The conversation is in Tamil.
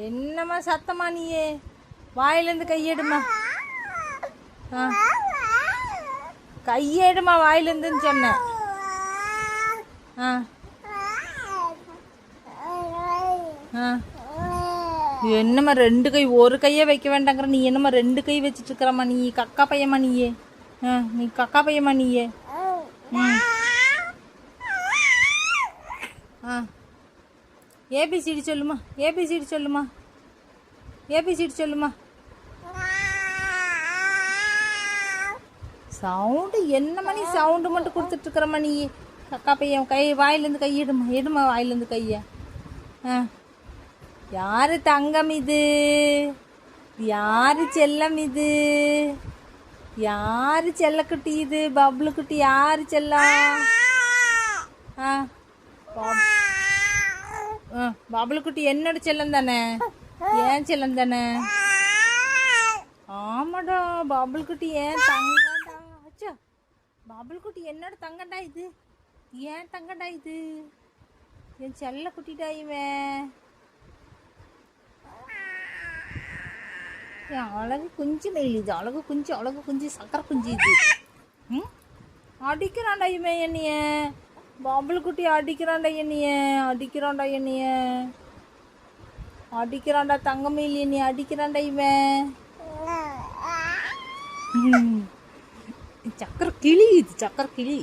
என்னம்மா சத்தமா நீயே? வாயிலேருந்து கையெடுமா. கையெடுமா வாயிலேருந்துன்னு சொன்னேன். என்னம்மா 2 கை, ஒரு கையே வைக்க வேண்டாங்கிற நீ என்னம்மா 2 கை வச்சுட்டு இருக்கிறம்மா நீ? கக்கா பையம்மா நீயே? நீ கக்கா பையம்மா நீயே? ஏபிசிடி சொல்லுமா, ஏபிசிடி சொல்லுமா, ஏபிசிடி சொல்லுமா. சவுண்டு என்னம்மா நீ சவுண்டு மட்டும் கொடுத்துட்ருக்குறம்மா நீ? கக்கா பையன் கை வாயிலேருந்து கை எடுமா, எடுமா வாயிலேருந்து கையை. யாரு தங்கம் இது? யாரு செல்லம் இது? யாரு செல்லக்குட்டி இது? பப்ளு குட்டி யாரு செல்லம்? பப்ளு குட்டி என்னோட செல்லம் தானே? ஏன் செல்லம் தானே? ஆமாடா பப்ளு குட்டி ஏன் தங்கடா. அச்சா பப்ளு குட்டி என்னோட தங்கடா இது. ஏன் தங்கடா இது? என் செல்ல குட்டிடா இவன். அழகு குஞ்சு மயில் இது. அழகு குஞ்சு, அழகு குஞ்சு, சக்கரை குஞ்சு இது. அடிக்கிறான்டா இவன் என்னைய. பப்ளு குட்டி அடிக்கிறான்டா என்னைய, அடிக்கிறான்டா என்னைய, அடிக்கிறான்டா தங்கமயில் என்னைய அடிக்கிறான்டா இவன். சக்கரை கிளி இது, சக்கரை கிளி.